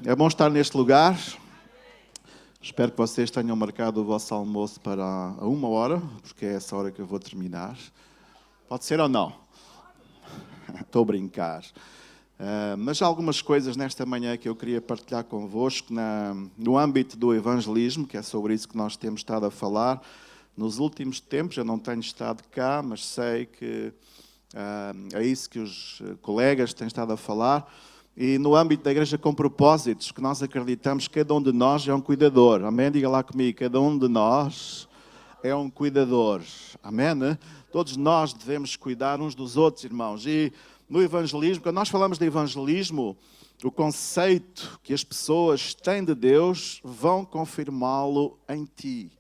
É bom estar neste lugar. Espero que vocês tenham marcado o vosso almoço para a 1 hora, porque é essa hora que eu vou terminar. Pode ser ou não? Estou a brincar. Mas há algumas coisas nesta manhã que eu queria partilhar convosco no âmbito do evangelismo, que é sobre isso que nós temos estado a falar. Nos últimos tempos, eu não tenho estado cá, mas sei que é isso que os colegas têm estado a falar. E no âmbito da Igreja com Propósitos, que nós acreditamos que cada um de nós é um cuidador. Amém? Diga lá comigo, cada um de nós é um cuidador. Amém? Né? Todos nós devemos cuidar uns dos outros, irmãos. E no evangelismo, quando nós falamos de evangelismo, o conceito que as pessoas têm de Deus vão confirmá-lo em ti.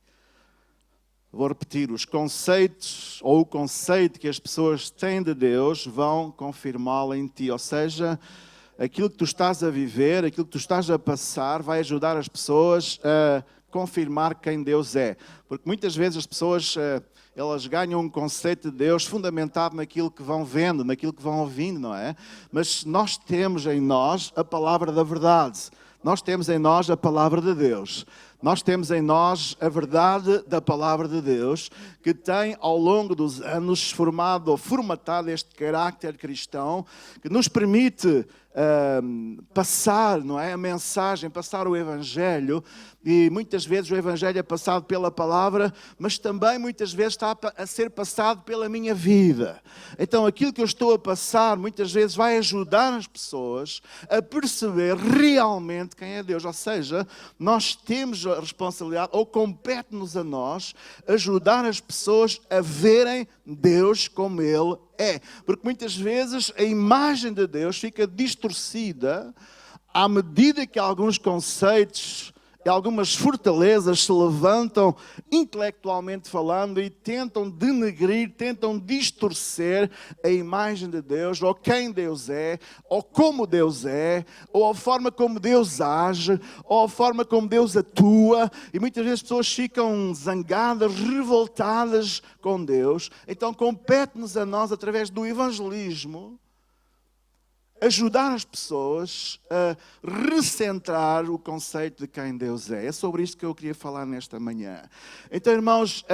Vou repetir, os conceitos ou o conceito que as pessoas têm de Deus vão confirmá-lo em ti. Ou seja, aquilo que tu estás a viver, aquilo que tu estás a passar, vai ajudar as pessoas a confirmar quem Deus é. Porque muitas vezes as pessoas, elas ganham um conceito de Deus fundamentado naquilo que vão vendo, naquilo que vão ouvindo, não é? Mas nós temos em nós a palavra da verdade. Nós temos em nós a palavra de Deus. Nós temos em nós a verdade da palavra de Deus, que tem ao longo dos anos formado ou formatado este carácter cristão, que nos permite passar, não é, a mensagem, passar o Evangelho. E muitas vezes o Evangelho é passado pela palavra, mas também muitas vezes está a ser passado pela minha vida. Então aquilo que eu estou a passar muitas vezes vai ajudar as pessoas a perceber realmente quem é Deus. Ou seja, nós temos a responsabilidade, ou compete-nos a nós, ajudar as pessoas a verem Deus como Ele é. Porque muitas vezes a imagem de Deus fica distorcida à medida que alguns conceitos e algumas fortalezas se levantam intelectualmente falando e tentam denegrir, tentam distorcer a imagem de Deus, ou quem Deus é, ou como Deus é, ou a forma como Deus age, ou a forma como Deus atua. E muitas vezes as pessoas ficam zangadas, revoltadas com Deus. Então compete-nos a nós, através do evangelismo, ajudar as pessoas a recentrar o conceito de quem Deus é. É sobre isto que eu queria falar nesta manhã. Então, irmãos,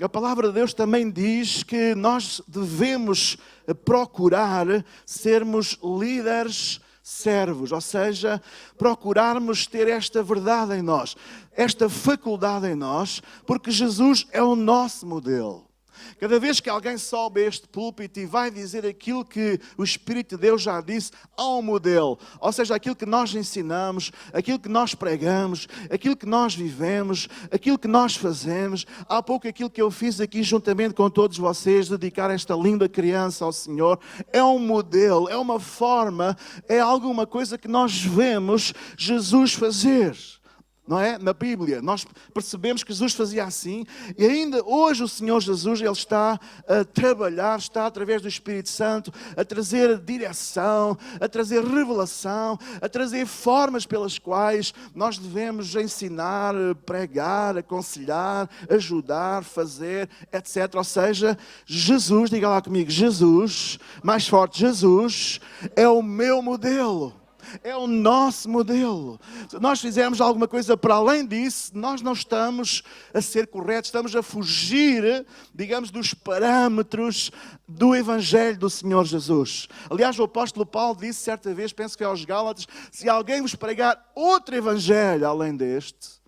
a palavra de Deus também diz que nós devemos procurar sermos líderes servos, ou seja, procurarmos ter esta verdade em nós, esta faculdade em nós, porque Jesus é o nosso modelo. Cada vez que alguém sobe a este púlpito e vai dizer aquilo que o Espírito de Deus já disse, há um modelo. Ou seja, aquilo que nós ensinamos, aquilo que nós pregamos, aquilo que nós vivemos, aquilo que nós fazemos. Há pouco aquilo que eu fiz aqui juntamente com todos vocês, dedicar esta linda criança ao Senhor, é um modelo, é uma forma, é alguma coisa que nós vemos Jesus fazer. Não é? Na Bíblia, nós percebemos que Jesus fazia assim, e ainda hoje o Senhor Jesus, Ele está a trabalhar, está através do Espírito Santo, a trazer direção, a trazer revelação, a trazer formas pelas quais nós devemos ensinar, pregar, aconselhar, ajudar, fazer, etc. Ou seja, Jesus, diga lá comigo, Jesus, mais forte, Jesus é o meu modelo. É o nosso modelo. Se nós fizermos alguma coisa para além disso, nós não estamos a ser corretos, estamos a fugir, digamos, dos parâmetros do Evangelho do Senhor Jesus. Aliás, o apóstolo Paulo disse certa vez, penso que é aos Gálatas, se alguém vos pregar outro Evangelho além deste,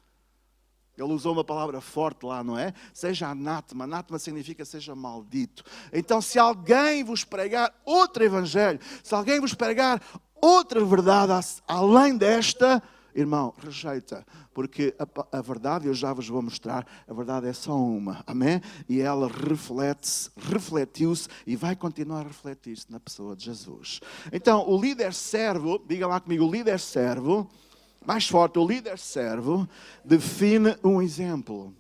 ele usou uma palavra forte lá, não é? Seja anátema. Anátema significa seja maldito. Então, se alguém vos pregar outro Evangelho, se alguém vos pregar outra verdade além desta, irmão, rejeita. Porque a verdade, eu já vos vou mostrar, a verdade é só uma. Amém? E ela refletiu-se e vai continuar a refletir-se na pessoa de Jesus. Então, o líder servo, diga lá comigo, o líder servo, mais forte, o líder servo define um exemplo.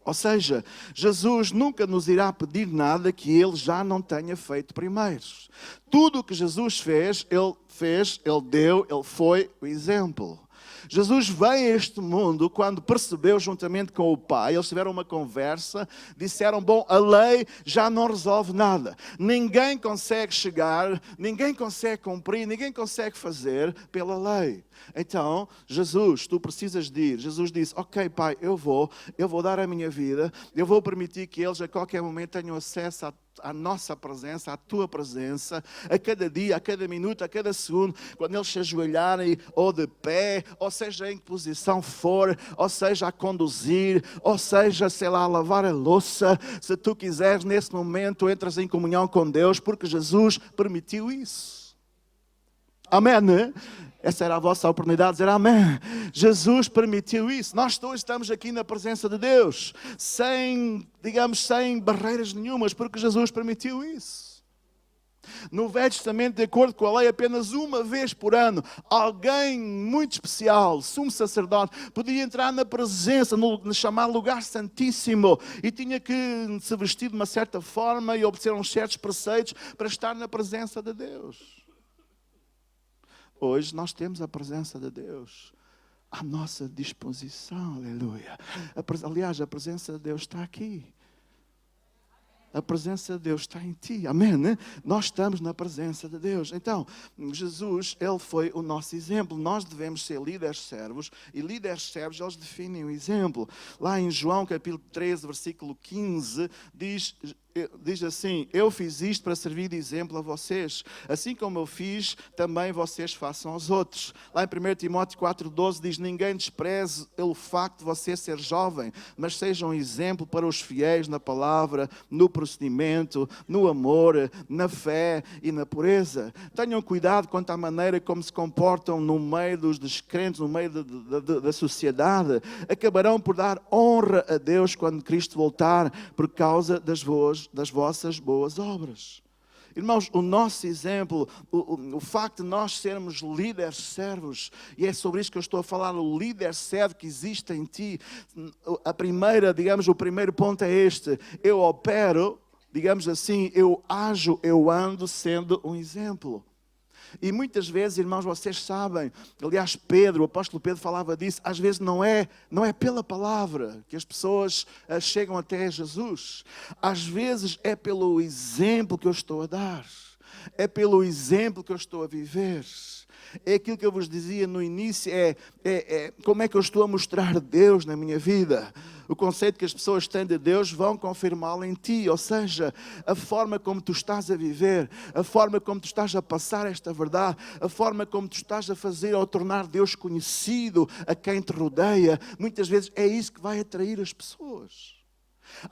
Ou seja, Jesus nunca nos irá pedir nada que Ele já não tenha feito primeiro. Tudo o que Jesus fez, Ele deu, Ele foi o exemplo. Jesus veio a este mundo quando percebeu, juntamente com o Pai, eles tiveram uma conversa, disseram, bom, a lei já não resolve nada. Ninguém consegue chegar, ninguém consegue cumprir, ninguém consegue fazer pela lei. Então, Jesus, tu precisas de ir. Jesus disse, ok, Pai, eu vou dar a minha vida, eu vou permitir que eles a qualquer momento tenham acesso à nossa presença, à tua presença, a cada dia, a cada minuto, a cada segundo, quando eles se ajoelharem, ou de pé, ou seja em que posição for, ou seja a conduzir, ou seja, sei lá, a lavar a louça, se tu quiseres, nesse momento, entras em comunhão com Deus, porque Jesus permitiu isso. Amém, né? Essa era a vossa oportunidade de dizer amém. Jesus permitiu isso. Nós todos estamos aqui na presença de Deus, sem barreiras nenhumas, porque Jesus permitiu isso. No Velho Testamento, de acordo com a lei, apenas uma vez por ano, alguém muito especial, sumo sacerdote, podia entrar na presença, no chamado lugar santíssimo, e tinha que se vestir de uma certa forma e obedecer uns certos preceitos para estar na presença de Deus. Hoje nós temos a presença de Deus à nossa disposição, aleluia. Aliás, a presença de Deus está aqui. A presença de Deus está em ti, amém, né? Nós estamos na presença de Deus. Então, Jesus, Ele foi o nosso exemplo. Nós devemos ser líderes servos, e líderes servos, eles definem o exemplo. Lá em João capítulo 13, versículo 15, diz assim, eu fiz isto para servir de exemplo a vocês. Assim como eu fiz, também vocês façam aos outros. Lá em 1 Timóteo 4,12 diz, ninguém despreze o facto de você ser jovem, mas seja um exemplo para os fiéis na palavra, no procedimento, no amor, na fé e na pureza. Tenham cuidado quanto à maneira como se comportam no meio dos descrentes, no meio da sociedade. Acabarão por dar honra a Deus quando Cristo voltar, por causa das vossas boas obras. Irmãos, o nosso exemplo, o facto de nós sermos líderes servos, e é sobre isso que eu estou a falar, o líder servo que existe em ti, o primeiro ponto é este, eu opero, digamos assim, eu ajo, eu ando sendo um exemplo. E muitas vezes, irmãos, vocês sabem, aliás, o apóstolo Pedro falava disso, às vezes não é pela palavra que as pessoas chegam até Jesus. Às vezes é pelo exemplo que eu estou a dar, é pelo exemplo que eu estou a viver. É aquilo que eu vos dizia no início, como é que eu estou a mostrar Deus na minha vida. O conceito que as pessoas têm de Deus vão confirmá-lo em ti, ou seja, a forma como tu estás a viver, a forma como tu estás a passar esta verdade, a forma como tu estás a fazer ao tornar Deus conhecido a quem te rodeia, muitas vezes é isso que vai atrair as pessoas.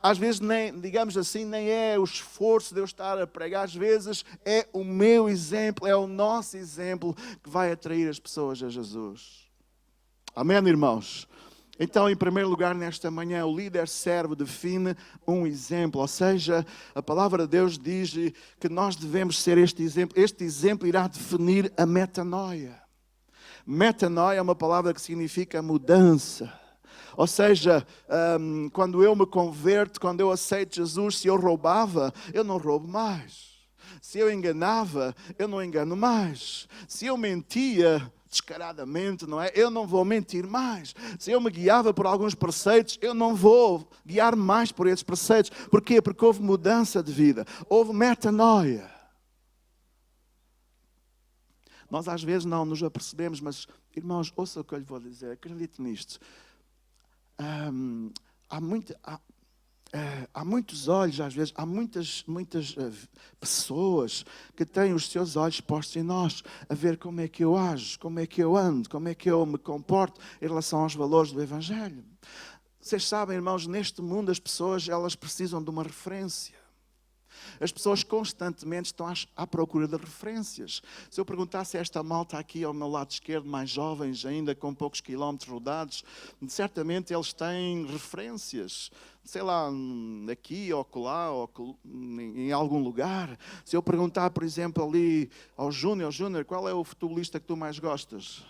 Às vezes, nem é o esforço de eu estar a pregar, às vezes é o meu exemplo, é o nosso exemplo que vai atrair as pessoas a Jesus. Amém, irmãos? Então, em primeiro lugar, nesta manhã, o líder servo define um exemplo, ou seja, a palavra de Deus diz que nós devemos ser este exemplo. Este exemplo irá definir a metanoia. Metanoia é uma palavra que significa mudança. Ou seja, quando eu me converto, quando eu aceito Jesus, se eu roubava, eu não roubo mais. Se eu enganava, eu não engano mais. Se eu mentia descaradamente, não é? Eu não vou mentir mais. Se eu me guiava por alguns preceitos, eu não vou guiar mais por esses preceitos. Porquê? Porque houve mudança de vida. Houve metanoia. Nós às vezes não nos apercebemos, mas, irmãos, ouça o que eu lhe vou dizer. Acredite nisto. Há muitos olhos, às vezes, há muitas pessoas que têm os seus olhos postos em nós, a ver como é que eu ajo, como é que eu ando, como é que eu me comporto em relação aos valores do Evangelho. Vocês sabem, irmãos, neste mundo as pessoas, elas precisam de uma referência. As pessoas constantemente estão à procura de referências. Se eu perguntasse a esta malta aqui ao meu lado esquerdo, mais jovens, ainda com poucos quilómetros rodados, certamente eles têm referências, sei lá, aqui ou acolá, ou em algum lugar. Se eu perguntar, por exemplo, ali ao Júnior, qual é o futebolista que tu mais gostas?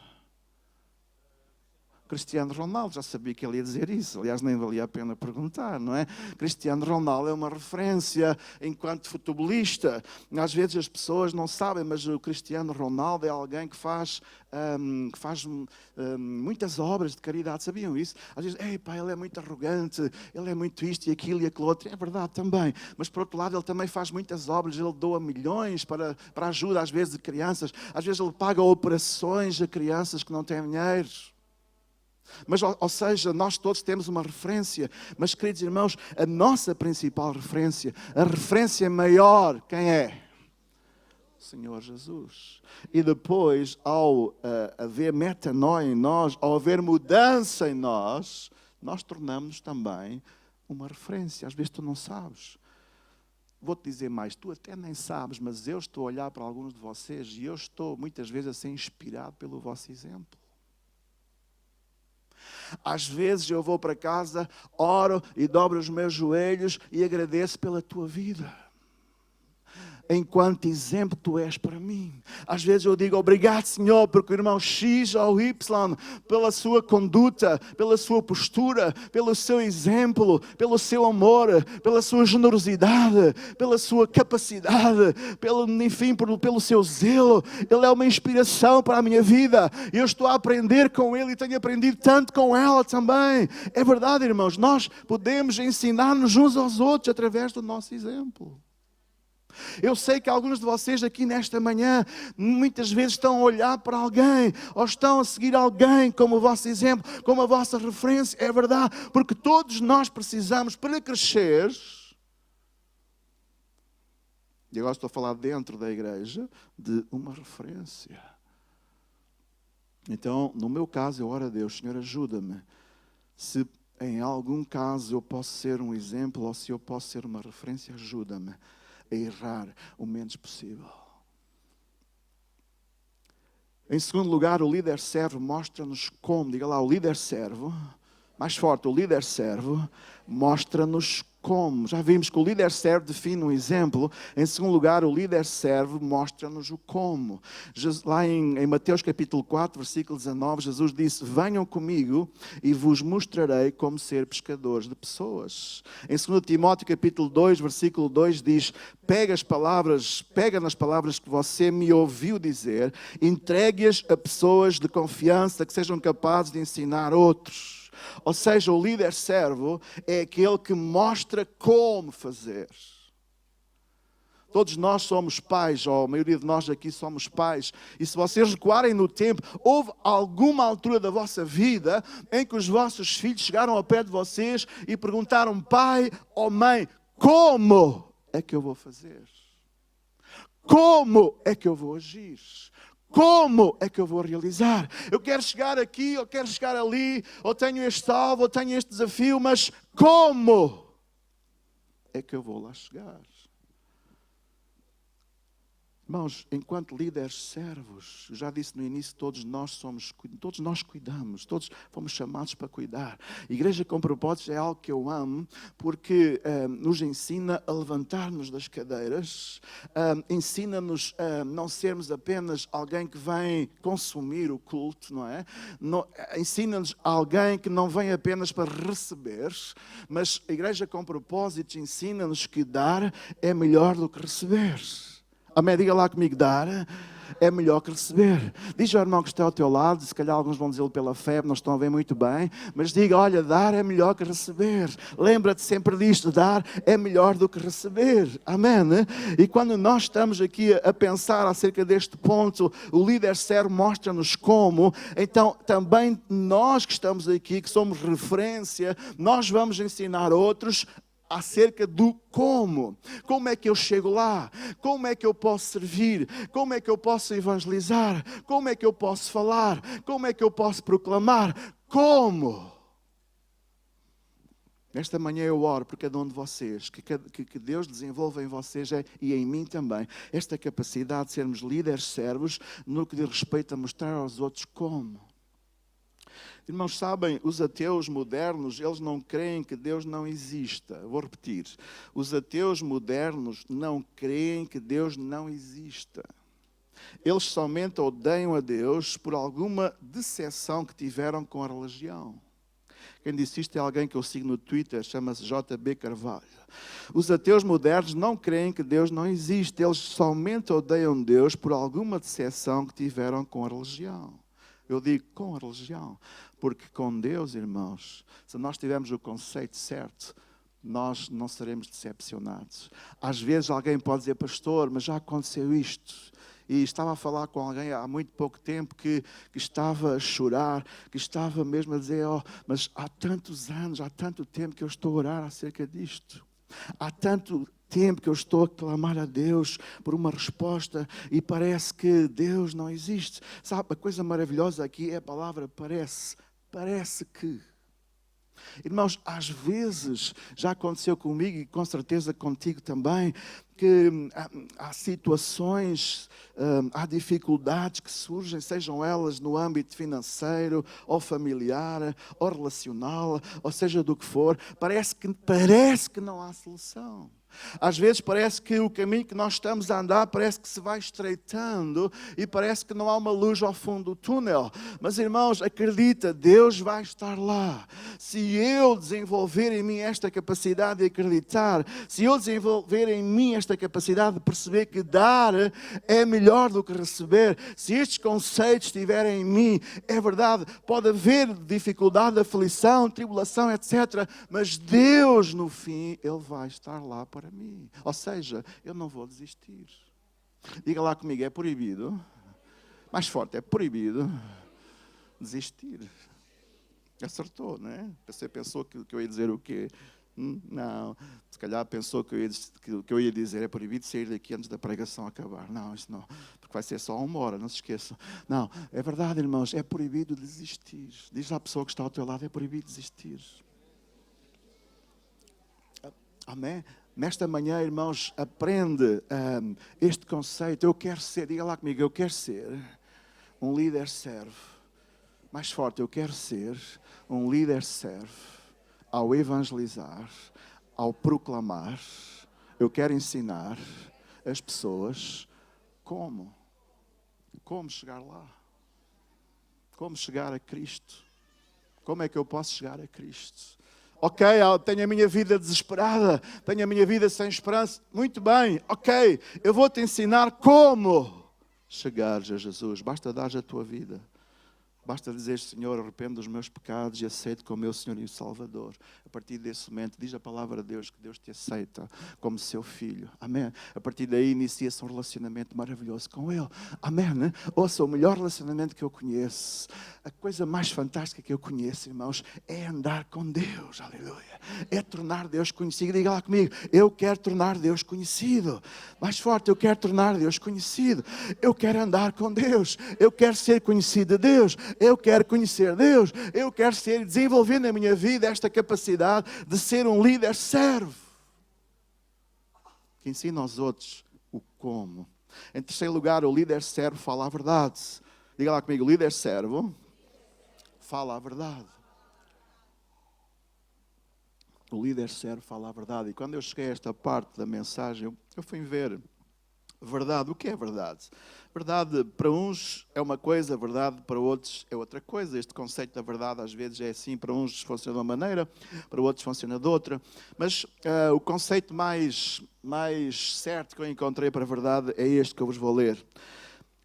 Cristiano Ronaldo, já sabia que ele ia dizer isso. Aliás, nem valia a pena perguntar, não é? Cristiano Ronaldo é uma referência enquanto futebolista. Às vezes as pessoas não sabem, mas o Cristiano Ronaldo é alguém que faz muitas obras de caridade. Sabiam isso? Às vezes, pá, ele é muito arrogante, ele é muito isto e aquilo e aquilo outro. É verdade também. Mas, por outro lado, ele também faz muitas obras. Ele doa milhões para ajuda, às vezes, de crianças. Às vezes ele paga operações a crianças que não têm dinheiro. Mas, ou seja, nós todos temos uma referência. Mas, queridos irmãos, a nossa principal referência, a referência maior, quem é? O Senhor Jesus. E depois, ao haver metanoia em nós, ao haver mudança em nós, nós tornamos também uma referência. Às vezes tu não sabes. Vou-te dizer mais, tu até nem sabes, mas eu estou a olhar para alguns de vocês e eu estou muitas vezes a ser inspirado pelo vosso exemplo. Às vezes eu vou para casa, oro e dobro os meus joelhos e agradeço pela tua vida. Enquanto exemplo tu és para mim. Às vezes eu digo obrigado, Senhor, porque o irmão X ou Y, pela sua conduta, pela sua postura, pelo seu exemplo, pelo seu amor, pela sua generosidade, pela sua capacidade, pelo seu zelo. Ele é uma inspiração para a minha vida. Eu estou a aprender com ele e tenho aprendido tanto com ela também. É verdade, irmãos, nós podemos ensinar-nos uns aos outros através do nosso exemplo. Eu sei que alguns de vocês aqui nesta manhã muitas vezes estão a olhar para alguém ou estão a seguir alguém como o vosso exemplo, como a vossa referência. É verdade, porque todos nós precisamos para crescer. E agora estou a falar dentro da igreja de uma referência. Então, no meu caso, eu oro a Deus, Senhor, ajuda-me. Se em algum caso eu posso ser um exemplo ou se eu posso ser uma referência, ajuda-me a errar o menos possível. Em segundo lugar, o líder servo mostra-nos como, diga lá, o líder servo, mais forte, o líder servo mostra-nos como. Já vimos que o líder servo define um exemplo. Em segundo lugar, o líder servo mostra-nos o como. Lá em Mateus capítulo 4, versículo 19, Jesus disse: venham comigo e vos mostrarei como ser pescadores de pessoas. Em 2 Timóteo capítulo 2, versículo 2 diz: pega nas palavras que você me ouviu dizer, entregue-as a pessoas de confiança que sejam capazes de ensinar outros. Ou seja, o líder servo é aquele que mostra como fazer. Todos nós somos pais, ou a maioria de nós aqui somos pais. E se vocês recuarem no tempo, houve alguma altura da vossa vida em que os vossos filhos chegaram ao pé de vocês e perguntaram: pai ou mãe, como é que eu vou fazer? Como é que eu vou agir? Como é que eu vou realizar? Eu quero chegar aqui, eu quero chegar ali, ou tenho este alvo, ou tenho este desafio, mas como é que eu vou lá chegar? Irmãos, enquanto líderes servos, eu já disse no início, todos nós cuidamos, todos fomos chamados para cuidar. Igreja com propósitos é algo que eu amo, porque nos ensina a levantar-nos das cadeiras, ensina-nos a não sermos apenas alguém que vem consumir o culto, não é? Ensina-nos alguém que não vem apenas para receber, mas a igreja com propósitos ensina-nos que dar é melhor do que receber. Amém? Diga lá comigo, dar é melhor que receber. Diz ao irmão que está ao teu lado, se calhar alguns vão dizê-lo pela fé, não estão a ver muito bem, mas diga, olha, dar é melhor que receber. Lembra-te sempre disto, dar é melhor do que receber. Amém? E quando nós estamos aqui a pensar acerca deste ponto, o líder servo mostra-nos como, então também nós que estamos aqui, que somos referência, nós vamos ensinar outros acerca do como. Como é que eu chego lá? Como é que eu posso servir? Como é que eu posso evangelizar? Como é que eu posso falar? Como é que eu posso proclamar? Como? Nesta manhã eu oro por cada um de vocês, que Deus desenvolva em vocês e em mim também esta capacidade de sermos líderes servos no que diz respeito a mostrar aos outros como. Irmãos, sabem, os ateus modernos, eles não creem que Deus não exista. Vou repetir. Os ateus modernos não creem que Deus não exista. Eles somente odeiam a Deus por alguma decepção que tiveram com a religião. Quem disse isto é alguém que eu sigo no Twitter, chama-se JB Carvalho. Os ateus modernos não creem que Deus não existe. Eles somente odeiam Deus por alguma decepção que tiveram com a religião. Eu digo com a religião, porque com Deus, irmãos, se nós tivermos o conceito certo, nós não seremos decepcionados. Às vezes alguém pode dizer, pastor, mas já aconteceu isto. E estava a falar com alguém há muito pouco tempo que estava a chorar, que estava mesmo a dizer, mas há tantos anos, há tanto tempo que eu estou a orar acerca disto. Há tanto tempo que eu estou a clamar a Deus por uma resposta e parece que Deus não existe. Sabe, a coisa maravilhosa aqui é a palavra parece. Parece que. Irmãos, às vezes, já aconteceu comigo e com certeza contigo também, que há situações, há dificuldades que surgem, sejam elas no âmbito financeiro, ou familiar, ou relacional, ou seja do que for, parece que não há solução. Às vezes parece que o caminho que nós estamos a andar parece que se vai estreitando e parece que não há uma luz ao fundo do túnel. Mas, irmãos, acredita, Deus vai estar lá. Se eu desenvolver em mim esta capacidade de acreditar, se eu desenvolver em mim esta capacidade de perceber que dar é melhor do que receber, se estes conceitos estiverem em mim, é verdade, pode haver dificuldade, aflição, tribulação, etc. Mas Deus, no fim, Ele vai estar lá para mim. Ou seja, eu não vou desistir. Diga lá comigo, é proibido. Mais forte, é proibido desistir. Acertou, não é? Você pensou que eu ia dizer o quê? Não. Se calhar pensou que eu ia dizer é proibido sair daqui antes da pregação acabar. Não, isso não. Porque vai ser só 1 hora, não se esqueçam. Não, é verdade, irmãos, é proibido desistir. Diz à pessoa que está ao teu lado, é proibido desistir. Amém? Nesta manhã, irmãos, aprende este conceito. Eu quero ser, diga lá comigo, eu quero ser um líder serve. Mais forte, eu quero ser um líder serve ao evangelizar, ao proclamar. Eu quero ensinar as pessoas como chegar lá. Como chegar a Cristo. Como é que eu posso chegar a Cristo? Ok, tenho a minha vida desesperada, tenho a minha vida sem esperança. Muito bem, ok, eu vou te ensinar como chegares a Jesus. Basta dar a tua vida. Basta dizer, Senhor, arrependo dos meus pecados e aceito como meu Senhor e Salvador. A partir desse momento, diz a palavra de Deus que Deus te aceita como seu filho. Amém. A partir daí, inicia-se um relacionamento maravilhoso com Ele. Amém. Né? Ouça, o melhor relacionamento que eu conheço, a coisa mais fantástica que eu conheço, irmãos, é andar com Deus. Aleluia. É tornar Deus conhecido. Diga lá comigo, eu quero tornar Deus conhecido. Mais forte, eu quero tornar Deus conhecido. Eu quero andar com Deus. Eu quero ser conhecido de Deus. Eu quero conhecer Deus. Eu quero desenvolver na minha vida esta capacidade de ser um líder servo. Que ensina aos outros o como. Em terceiro lugar, o líder servo fala a verdade. Diga lá comigo, o líder servo fala a verdade. O líder servo fala a verdade. E quando eu cheguei a esta parte da mensagem, eu fui ver verdade. O que é verdade? Verdade para uns é uma coisa, verdade para outros é outra coisa. Este conceito da verdade às vezes é assim, para uns funciona de uma maneira, para outros funciona de outra. Mas o conceito mais certo que eu encontrei para a verdade é este que eu vos vou ler.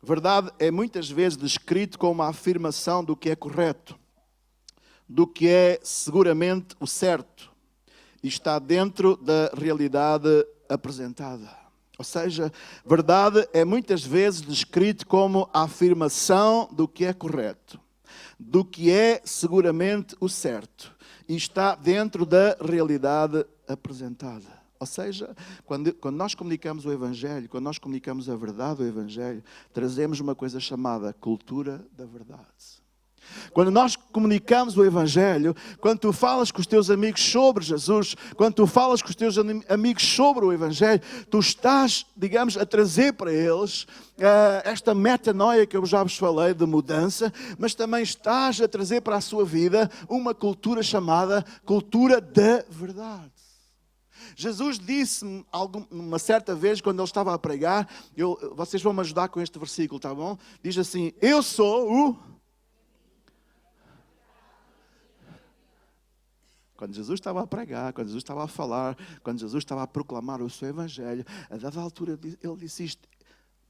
Verdade é muitas vezes descrito como uma afirmação do que é correto, do que é seguramente o certo e está dentro da realidade apresentada. Ou seja, verdade é muitas vezes descrito como a afirmação do que é correto, do que é seguramente o certo e está dentro da realidade apresentada. Ou seja, quando nós comunicamos o Evangelho, quando nós comunicamos a verdade do Evangelho, trazemos uma coisa chamada cultura da verdade. Quando nós comunicamos o Evangelho, quando tu falas com os teus amigos sobre Jesus, quando tu falas com os teus amigos sobre o Evangelho, tu estás, digamos, a trazer para eles esta metanoia que eu já vos falei de mudança, mas também estás a trazer para a sua vida uma cultura chamada cultura da verdade. Jesus disse-me uma certa vez, quando ele estava a pregar, vocês vão me ajudar com este versículo, tá bom? Diz assim, eu sou o... Quando Jesus estava a pregar, quando Jesus estava a falar, quando Jesus estava a proclamar o seu evangelho, a dada altura ele disse isto,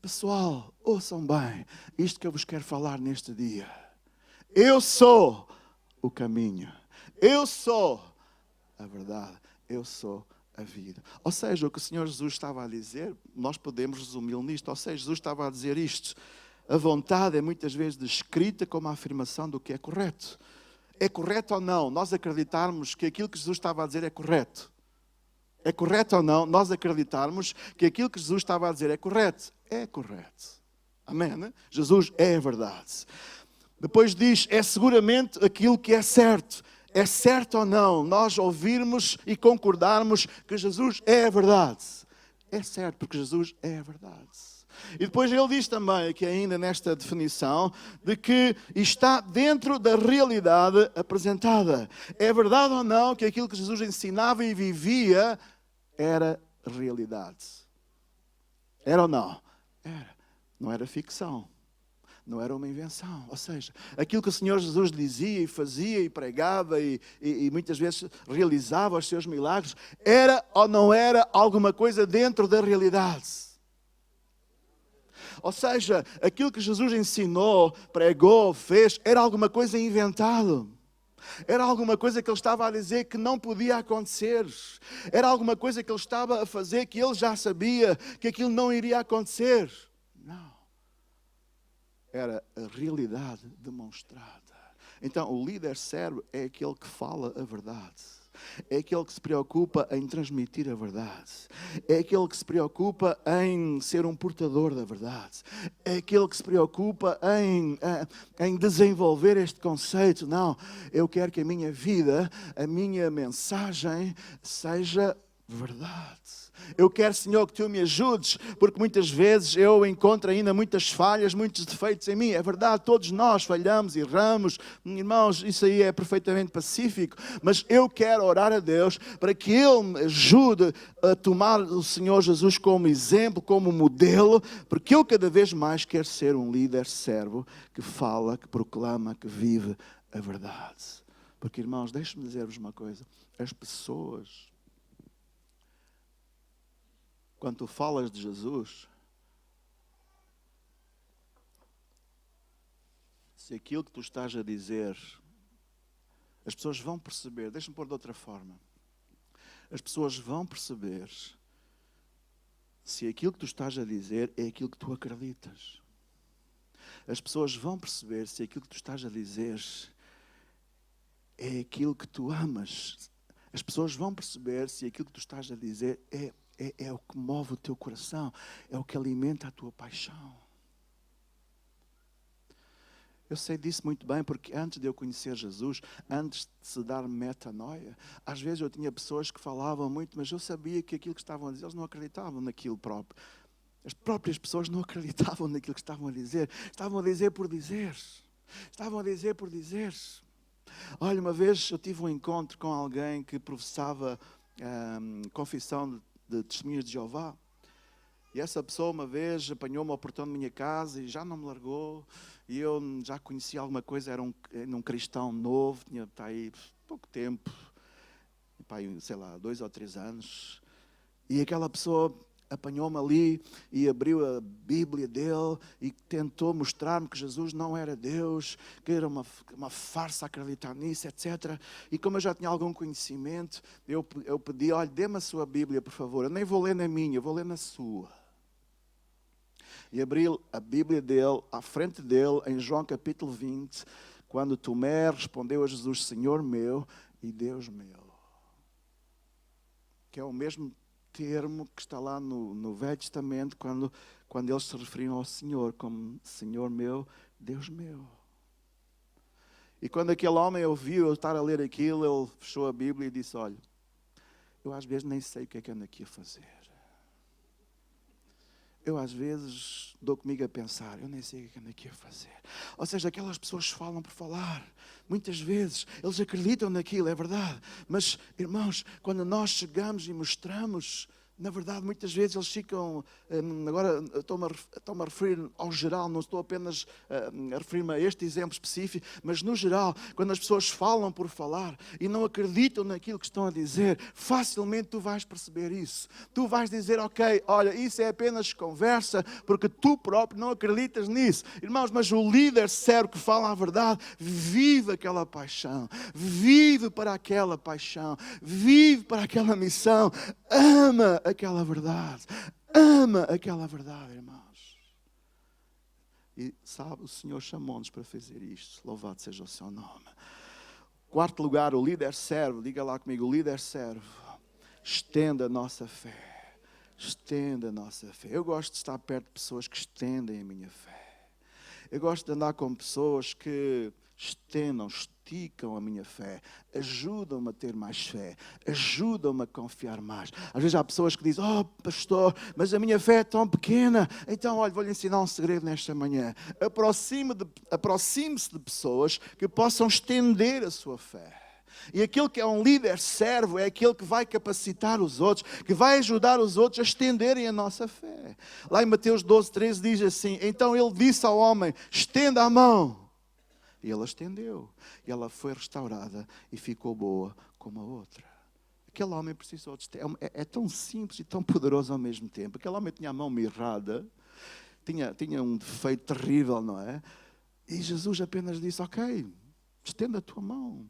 pessoal, ouçam bem, isto que eu vos quero falar neste dia. Eu sou o caminho, eu sou a verdade, eu sou a vida. Ou seja, o que o Senhor Jesus estava a dizer, nós podemos resumi-lo nisto, ou seja, Jesus estava a dizer isto, a vontade é muitas vezes descrita como a afirmação do que é correto. É correto ou não nós acreditarmos que aquilo que Jesus estava a dizer é correto? É correto ou não nós acreditarmos que aquilo que Jesus estava a dizer é correto? É correto. Amém? Né? Jesus é a verdade. Depois diz, é seguramente aquilo que é certo. É certo ou não nós ouvirmos e concordarmos que Jesus é a verdade? É certo, porque Jesus é a verdade. E depois ele diz também, aqui ainda nesta definição, de que está dentro da realidade apresentada. É verdade ou não que aquilo que Jesus ensinava e vivia era realidade? Era ou não? Era. Não era ficção. Não era uma invenção. Ou seja, aquilo que o Senhor Jesus dizia e fazia e pregava e muitas vezes realizava os seus milagres, era ou não era alguma coisa dentro da realidade? Ou seja, aquilo que Jesus ensinou, pregou, fez, era alguma coisa inventado. Era alguma coisa que ele estava a dizer que não podia acontecer. Era alguma coisa que ele estava a fazer que ele já sabia que aquilo não iria acontecer. Não. Era a realidade demonstrada. Então, o líder servo é aquele que fala a verdade. É aquele que se preocupa em transmitir a verdade. É aquele que se preocupa em ser um portador da verdade. É aquele que se preocupa em desenvolver este conceito. Não, eu quero que a minha vida, a minha mensagem seja verdade. Eu quero, Senhor, que Tu me ajudes, porque muitas vezes eu encontro ainda muitas falhas, muitos defeitos em mim. É verdade, todos nós falhamos, erramos. Irmãos, isso aí é perfeitamente pacífico. Mas eu quero orar a Deus para que Ele me ajude a tomar o Senhor Jesus como exemplo, como modelo, porque eu cada vez mais quero ser um líder servo que fala, que proclama, que vive a verdade. Porque, irmãos, deixe-me dizer-vos uma coisa. As pessoas... Quando tu falas de Jesus, se aquilo que tu estás a dizer, as pessoas vão perceber, deixa-me pôr de outra forma, as pessoas vão perceber se aquilo que tu estás a dizer é aquilo que tu acreditas. As pessoas vão perceber se aquilo que tu estás a dizer é aquilo que tu amas. As pessoas vão perceber se aquilo que tu estás a dizer é o que move o teu coração, é o que alimenta a tua paixão. Eu sei disso muito bem, porque antes de eu conhecer Jesus, antes de se dar metanoia, às vezes eu tinha pessoas que falavam muito, mas eu sabia que aquilo que estavam a dizer, eles não acreditavam naquilo próprio. As próprias pessoas não acreditavam naquilo que estavam a dizer. Estavam a dizer por dizer. Estavam a dizer por dizer. Olha, uma vez eu tive um encontro com alguém que professava confissão de testemunhas de Jeová. E essa pessoa uma vez apanhou-me ao portão da minha casa e já não me largou. E eu já conhecia alguma coisa, era um cristão novo, tinha aí pouco tempo, sei lá, 2 ou 3 anos. E aquela pessoa apanhou-me ali e abriu a Bíblia dele e tentou mostrar-me que Jesus não era Deus, que era uma farsa acreditar nisso, etc. E como eu já tinha algum conhecimento, eu pedi, olha, dê-me a sua Bíblia, por favor. Eu nem vou ler na minha, eu vou ler na sua. E abri a Bíblia dele, à frente dele, em João capítulo 20, quando Tomé respondeu a Jesus, Senhor meu e Deus meu. Que é o mesmo termo que está lá no Velho Testamento, quando eles se referiam ao Senhor, como Senhor meu, Deus meu. E quando aquele homem ouviu eu estar a ler aquilo, ele fechou a Bíblia e disse, olha, eu às vezes nem sei o que é que ando aqui a fazer. eu às vezes dou comigo a pensar, eu nem sei o que ando aqui a fazer. Ou seja, aquelas pessoas falam por falar. Muitas vezes eles acreditam naquilo, é verdade. Mas, irmãos, quando nós chegamos e mostramos, na verdade, muitas vezes eles ficam, agora estou-me a referir ao geral, não estou apenas a referir-me a este exemplo específico, mas no geral, quando as pessoas falam por falar e não acreditam naquilo que estão a dizer, facilmente tu vais perceber isso. Tu vais dizer, ok, olha, isso é apenas conversa, porque tu próprio não acreditas nisso. Irmãos, mas o líder sério que fala a verdade, vive aquela paixão, vive para aquela paixão, vive para aquela missão, ama aquela verdade. Ama aquela verdade, irmãos. E sabe, o Senhor chamou-nos para fazer isto. Louvado seja o seu nome. Quarto lugar, o líder servo. Diga lá comigo, o líder servo. Estenda a nossa fé. Estenda a nossa fé. Eu gosto de estar perto de pessoas que estendem a minha fé. Eu gosto de andar com pessoas que esticam a minha fé, ajudam-me a ter mais fé, ajudam-me a confiar mais. Às vezes há pessoas que dizem, oh pastor, mas a minha fé é tão pequena. Então, olha, vou-lhe ensinar um segredo nesta manhã. Aproxime-se de pessoas que possam estender a sua fé. E aquele que é um líder servo é aquele que vai capacitar os outros, que vai ajudar os outros a estenderem a nossa fé. Lá em Mateus 12:13 diz assim, então ele disse ao homem, estenda a mão. E ela estendeu. E ela foi restaurada e ficou boa como a outra. Aquele homem precisou de estender. É tão simples e tão poderoso ao mesmo tempo. Aquele homem tinha a mão mirrada. Tinha um defeito terrível, não é? E Jesus apenas disse, ok, estenda a tua mão.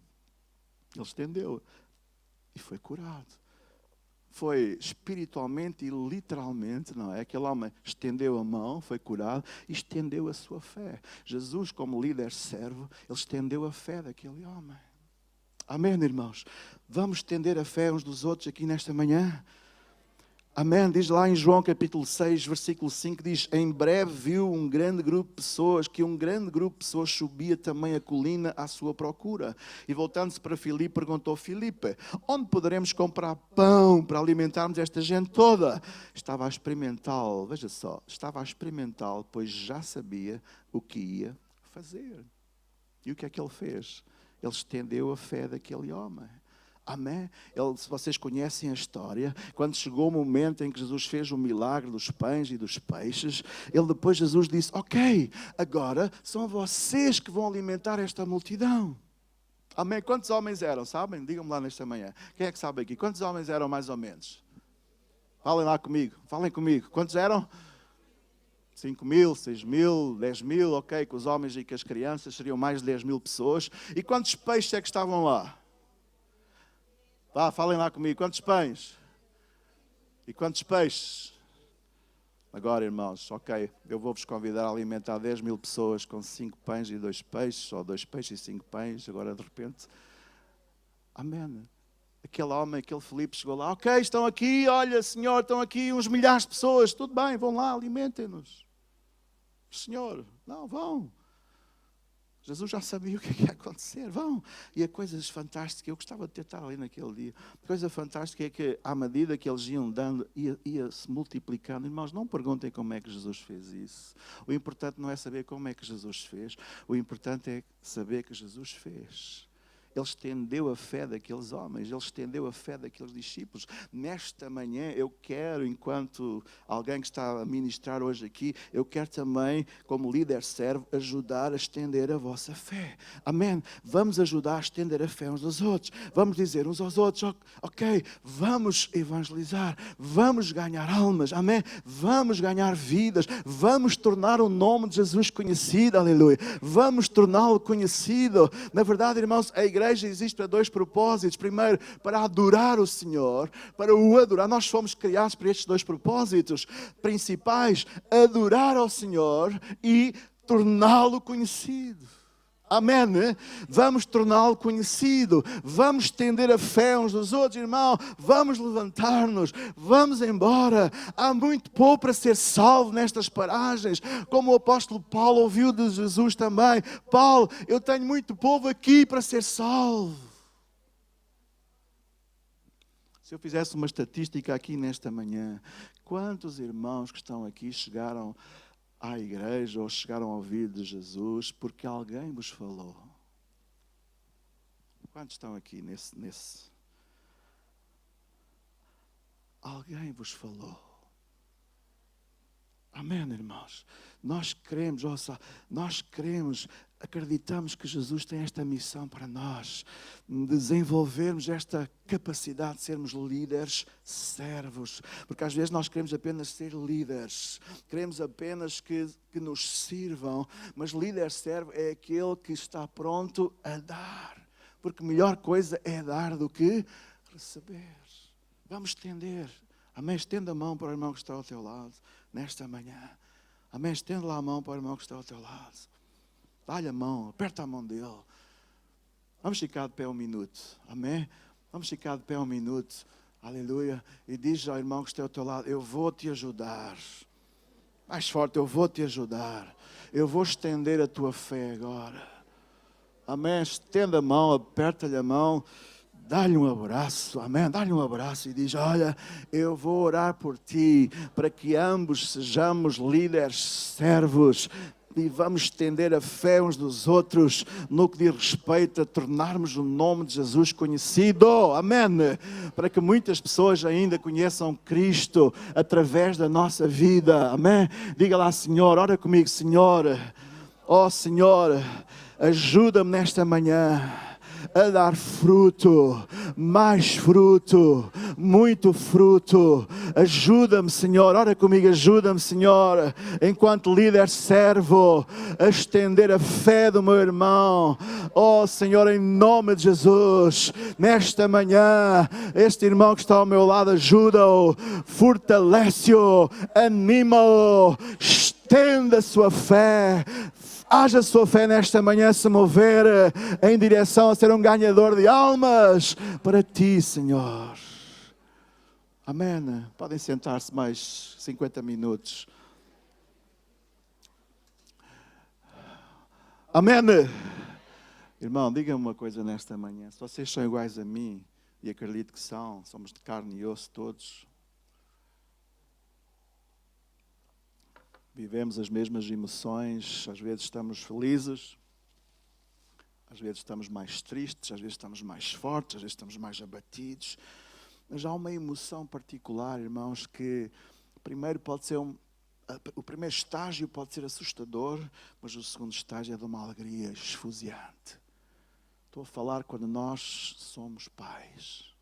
Ele estendeu. E foi curado. Foi espiritualmente e literalmente, não é? Aquele homem estendeu a mão, foi curado e estendeu a sua fé. Jesus, como líder servo, ele estendeu a fé daquele homem. Amém, irmãos? Vamos estender a fé uns dos outros aqui nesta manhã? Amém? Diz lá em João capítulo 6, versículo 5, diz, em breve viu um grande grupo de pessoas subia também a colina à sua procura. E voltando-se para Filipe, perguntou, Filipe, onde poderemos comprar pão para alimentarmos esta gente toda? Estava a experimentá-lo, veja só, pois já sabia o que ia fazer. E o que é que ele fez? Ele estendeu a fé daquele homem. Amém? Se vocês conhecem a história, quando chegou o momento em que Jesus fez o milagre dos pães e dos peixes, Jesus disse, ok, agora são vocês que vão alimentar esta multidão. Amém? Quantos homens eram, sabem? Digam-me lá nesta manhã. Quem é que sabe aqui? Quantos homens eram mais ou menos? Falem comigo. Quantos eram? 5.000, 6.000, 10.000, ok, com os homens e com as crianças seriam mais de 10.000 pessoas. E quantos peixes é que estavam lá? Falem lá comigo, quantos pães? E quantos peixes? Agora, irmãos, ok, eu vou-vos convidar a alimentar 10.000 pessoas com 5 pães e 2 peixes, ou 2 peixes e 5 pães, agora de repente. Amém. Aquele homem, aquele Filipe chegou lá, ok, estão aqui, olha, Senhor, estão aqui uns milhares de pessoas, tudo bem, vão lá, alimentem-nos. Senhor, não, vão. Jesus já sabia o que ia acontecer, vão. E a coisa fantástica, eu gostava de ter estado ali naquele dia, a coisa fantástica é que à medida que eles iam dando, ia se multiplicando. Irmãos, não perguntem como é que Jesus fez isso. O importante não é saber como é que Jesus fez, o importante é saber que Jesus fez. Ele estendeu a fé daqueles homens, ele estendeu a fé daqueles discípulos. Nesta manhã eu quero, enquanto alguém que está a ministrar hoje aqui, eu quero também, como líder servo, ajudar a estender a vossa fé. Amém? Vamos ajudar a estender a fé uns aos outros. Vamos dizer uns aos outros, ok, vamos evangelizar, vamos ganhar almas, amém? Vamos ganhar vidas, vamos tornar o nome de Jesus conhecido, aleluia. Vamos torná-lo conhecido. Na verdade, irmãos, a igreja existe para 2 propósitos. Primeiro, para adorar o Senhor, para o adorar. Nós fomos criados para estes 2 propósitos principais: adorar ao Senhor e torná-lo conhecido. Amém? Né? Vamos torná-lo conhecido. Vamos estender a fé uns dos outros, irmão. Vamos levantar-nos. Vamos embora. Há muito povo para ser salvo nestas paragens. Como o apóstolo Paulo ouviu de Jesus também. Paulo, eu tenho muito povo aqui para ser salvo. Se eu fizesse uma estatística aqui nesta manhã, quantos irmãos que estão aqui chegaram à igreja ou chegaram a ouvir de Jesus porque alguém vos falou? Quantos estão aqui nesse? Alguém vos falou. Amém, irmãos? Nós queremos, acreditamos que Jesus tem esta missão para nós, desenvolvermos esta capacidade de sermos líderes servos, porque às vezes nós queremos apenas ser líderes, queremos apenas que nos sirvam, mas líder servo é aquele que está pronto a dar, porque melhor coisa é dar do que receber. Vamos estender. Amém? Estenda a mão para o irmão que está ao teu lado nesta manhã. Amém? Estenda lá a mão para o irmão que está ao teu lado. Dá-lhe a mão, aperta a mão dele. Vamos ficar de pé um minuto. Amém? Vamos ficar de pé um minuto. Aleluia. E diz ao irmão que está ao teu lado: eu vou te ajudar. Mais forte: eu vou te ajudar. Eu vou estender a tua fé agora. Amém? Estenda a mão, aperta-lhe a mão. Dá-lhe um abraço, amém? Dá-lhe um abraço e diz: olha, eu vou orar por ti, para que ambos sejamos líderes servos e vamos estender a fé uns dos outros no que diz respeito a tornarmos o nome de Jesus conhecido, amém? Para que muitas pessoas ainda conheçam Cristo através da nossa vida, amém? Diga lá: Senhor, ora comigo, Senhor, ó Senhor, ajuda-me nesta manhã a dar fruto, mais fruto, muito fruto. Ajuda-me, Senhor, ora comigo, ajuda-me, Senhor, enquanto líder servo, a estender a fé do meu irmão. Oh, Senhor, em nome de Jesus, nesta manhã, este irmão que está ao meu lado, ajuda-o, fortalece-o, anima-o, estenda a sua fé. Haja a sua fé nesta manhã se mover em direção a ser um ganhador de almas para ti, Senhor. Amém. Podem sentar-se mais 50 minutos. Amém. Irmão, diga-me uma coisa nesta manhã. Se vocês são iguais a mim, e acredito que são, somos de carne e osso todos, vivemos as mesmas emoções, às vezes estamos felizes, às vezes estamos mais tristes, às vezes estamos mais fortes, às vezes estamos mais abatidos. Mas há uma emoção particular, irmãos, que primeiro pode ser o primeiro estágio pode ser assustador, mas o segundo estágio é de uma alegria esfuziante. Estou a falar quando nós somos pais.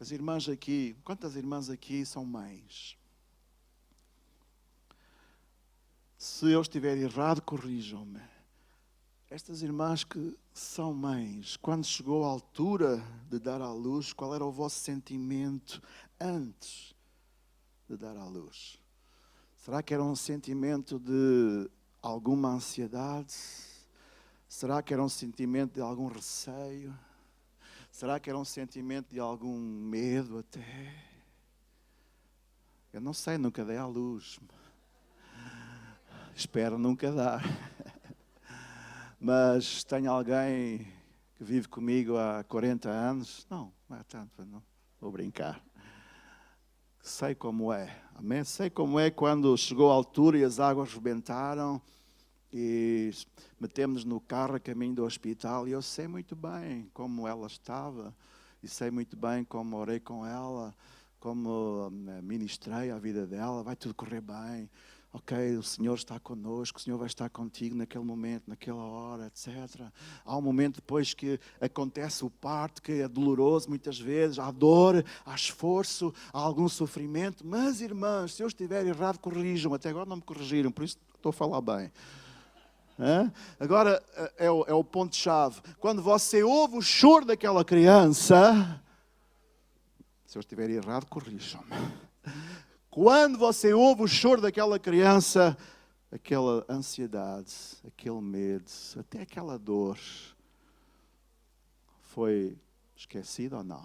As irmãs aqui, quantas irmãs aqui são mães? Se eu estiver errado, corrijam-me. Estas irmãs que são mães, quando chegou a altura de dar à luz, qual era o vosso sentimento antes de dar à luz? Será que era um sentimento de alguma ansiedade? Será que era um sentimento de algum receio? Será que era um sentimento de algum medo até? Eu não sei, nunca dei à luz. Espero nunca dar. Mas tenho alguém que vive comigo há 40 anos. Não é tanto, não. Vou brincar. Sei como é. Amém? Sei como é quando chegou a altura e as águas rebentaram e metemos-nos no carro a caminho do hospital. E eu sei muito bem como ela estava. E sei muito bem como orei com ela, como ministrei a vida dela. Vai tudo correr bem. Ok, o Senhor está connosco, o Senhor vai estar contigo naquele momento, naquela hora, etc. Há um momento depois que acontece o parto, que é doloroso muitas vezes, há dor, há esforço, há algum sofrimento. Mas, irmãs, se eu estiver errado, corrijam. Até agora não me corrigiram, por isso estou a falar bem. Agora é o ponto-chave. Quando você ouve o choro daquela criança, se eu estiver errado, corrijam-me. Quando você ouve o choro daquela criança, aquela ansiedade, aquele medo, até aquela dor, foi esquecido ou não?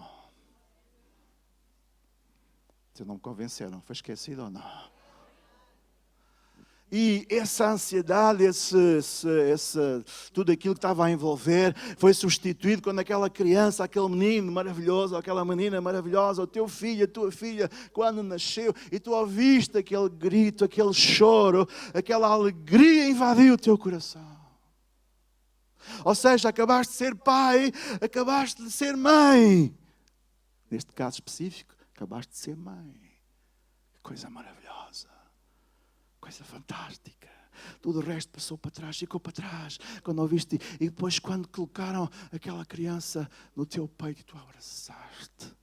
Vocês não me convenceram, foi esquecido ou não? E essa ansiedade, tudo aquilo que estava a envolver, foi substituído quando aquela criança, aquele menino maravilhoso, aquela menina maravilhosa, o teu filho, a tua filha, quando nasceu, e tu ouviste aquele grito, aquele choro, aquela alegria invadiu o teu coração. Ou seja, acabaste de ser pai, acabaste de ser mãe. Neste caso específico, acabaste de ser mãe. Que coisa maravilhosa. Coisa fantástica. Tudo o resto passou para trás, ficou para trás. Quando ouviste, e depois quando colocaram aquela criança no teu peito e tu abraçaste.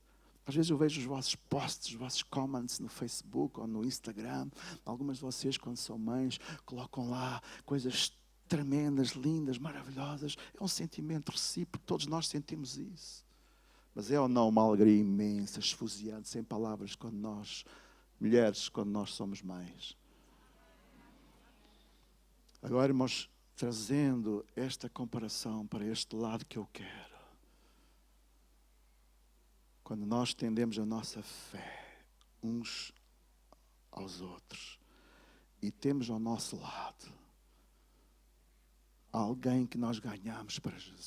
Às vezes eu vejo os vossos posts, os vossos comments no Facebook ou no Instagram. Algumas de vocês, quando são mães, colocam lá coisas tremendas, lindas, maravilhosas. É um sentimento recíproco, todos nós sentimos isso. Mas é ou não uma alegria imensa, esfuziante, sem palavras, quando nós, mulheres, quando nós somos mães. Agora, irmãos, trazendo esta comparação para este lado que eu quero. Quando nós estendemos a nossa fé uns aos outros e temos ao nosso lado alguém que nós ganhamos para Jesus.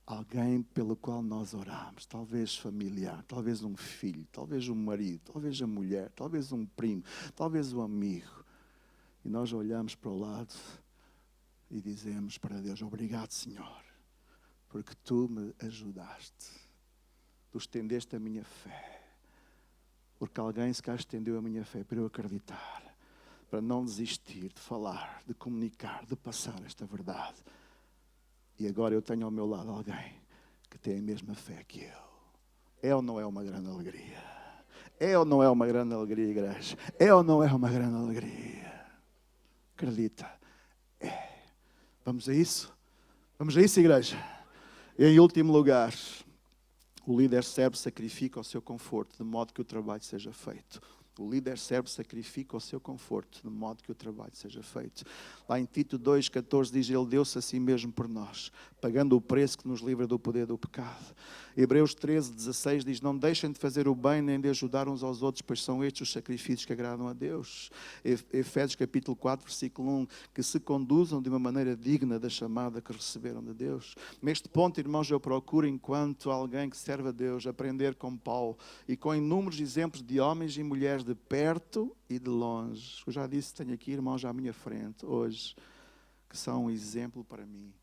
Alguém pelo qual nós oramos, talvez familiar, talvez um filho, talvez um marido, talvez a mulher, talvez um primo, talvez um amigo. E nós olhamos para o lado e dizemos para Deus: obrigado, Senhor, porque Tu me ajudaste. Tu estendeste a minha fé. Porque alguém se cá estendeu a minha fé para eu acreditar, para não desistir de falar, de comunicar, de passar esta verdade. E agora eu tenho ao meu lado alguém que tem a mesma fé que eu. É ou não é uma grande alegria? É ou não é uma grande alegria, igreja? É ou não é uma grande alegria? Acredita? É. Vamos a isso? Vamos a isso, igreja? E em último lugar, o líder serve, sacrifica o seu conforto, de modo que o trabalho seja feito. O líder serve, sacrifica o seu conforto, de modo que o trabalho seja feito. Lá em Tito 2,14 diz: Ele deu-se a si mesmo por nós, pagando o preço que nos livra do poder do pecado. Hebreus 13,16 diz: Não deixem de fazer o bem, nem de ajudar uns aos outros, pois são estes os sacrifícios que agradam a Deus. Efésios capítulo 4, versículo 1, que se conduzam de uma maneira digna da chamada que receberam de Deus. Neste ponto, irmãos, eu procuro, enquanto alguém que serve a Deus, aprender com Paulo e com inúmeros exemplos de homens e mulheres de perto e de longe. Eu já disse, tenho aqui irmãos à minha frente hoje, que são um exemplo para mim.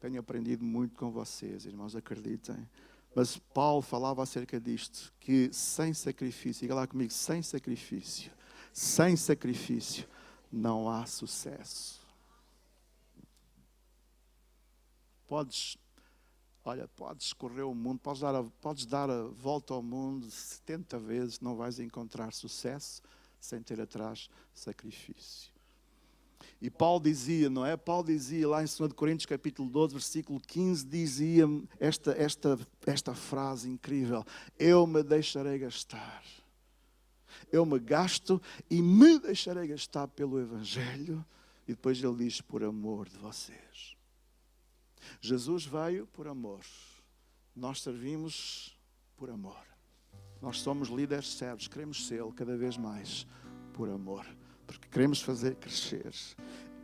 Tenho aprendido muito com vocês, irmãos, acreditem. Mas Paulo falava acerca disto, que sem sacrifício, diga lá comigo, sem sacrifício não há sucesso. Podes correr o mundo, podes dar a volta ao mundo 70 vezes, não vais encontrar sucesso sem ter atrás sacrifício. E Paulo dizia, não é? Paulo dizia lá em 2 Coríntios capítulo 12, versículo 15, dizia esta frase incrível: eu me deixarei gastar. Eu me gasto e me deixarei gastar pelo Evangelho. E depois ele diz: por amor de vocês. Jesus veio por amor. Nós servimos por amor. Nós somos líderes servos, queremos ser cada vez mais por amor. Porque queremos fazer crescer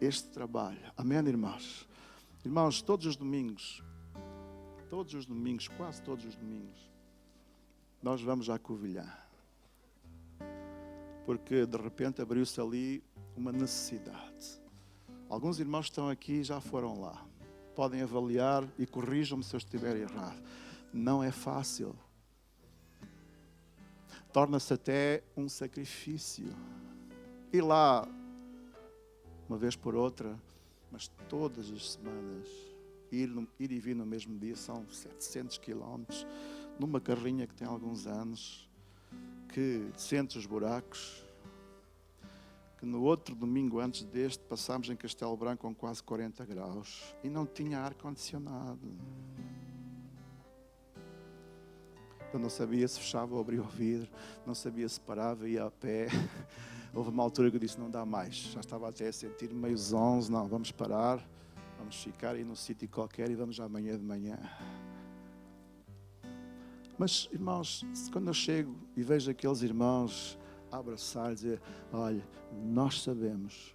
este trabalho. Amém, irmãos? Irmãos, todos os domingos, quase todos os domingos, nós vamos à Covilhã. Porque de repente abriu-se ali uma necessidade. Alguns irmãos que estão aqui já foram lá. Podem avaliar e corrijam-me se eu estiver errado. Não é fácil. Torna-se até um sacrifício. Ir lá, uma vez por outra, mas todas as semanas, ir e vir no mesmo dia, são 700 quilómetros, numa carrinha que tem alguns anos, que sente os buracos, que no outro domingo antes deste, passámos em Castelo Branco com quase 40 graus, e não tinha ar-condicionado. Eu não sabia se fechava ou abria o vidro, não sabia se parava, ia a pé. Houve uma altura que eu disse: não dá mais, já estava até a sentir meio zonzo, não, vamos parar, vamos ficar aí num sítio qualquer e vamos amanhã de manhã. Mas, irmãos, quando eu chego e vejo aqueles irmãos a abraçar e dizer: olha, nós sabemos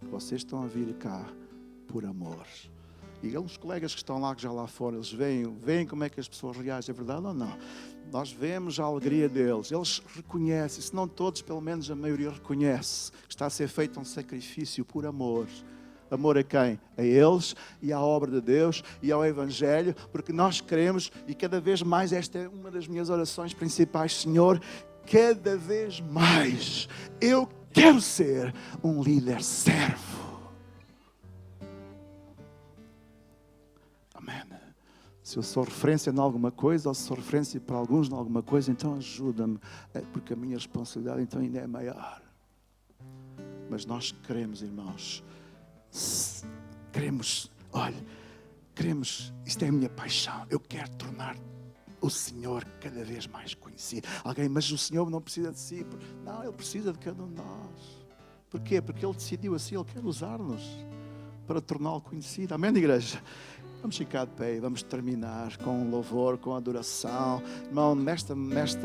que vocês estão a vir cá por amor. E os colegas que estão lá, que já lá foram, eles veem como é que as pessoas reagem, é verdade ou não? Nós vemos a alegria deles, eles reconhecem, se não todos, pelo menos a maioria reconhece que está a ser feito um sacrifício por amor. Amor a quem? A eles e à obra de Deus e ao Evangelho, porque nós queremos, e cada vez mais, esta é uma das minhas orações principais: Senhor, cada vez mais eu quero ser um líder servo. Amém. Se eu sou referência em alguma coisa, ou se sou referência para alguns em alguma coisa, então ajuda-me, porque a minha responsabilidade então ainda é maior. Mas nós queremos, irmãos, isto é a minha paixão, eu quero tornar o Senhor cada vez mais conhecido. Alguém, mas o Senhor não precisa de si. Não, Ele precisa de cada um de nós. Porquê? Porque Ele decidiu assim, Ele quer usar-nos para torná-lo conhecido. Amém, igreja? Vamos ficar de pé e vamos terminar com louvor, com adoração. Irmão, nesta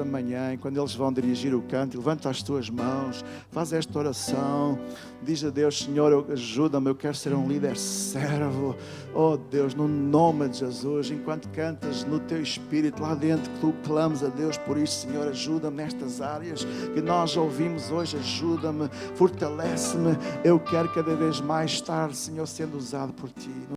manhã, quando eles vão dirigir o canto, levanta as tuas mãos, faz esta oração, diz a Deus: Senhor, ajuda-me, eu quero ser um líder servo. Oh Deus, no nome de Jesus, enquanto cantas no teu espírito lá dentro, que tu clamas a Deus por isso, Senhor, ajuda-me nestas áreas que nós ouvimos hoje, ajuda-me, fortalece-me. Eu quero cada vez mais estar, Senhor, sendo usado por Ti.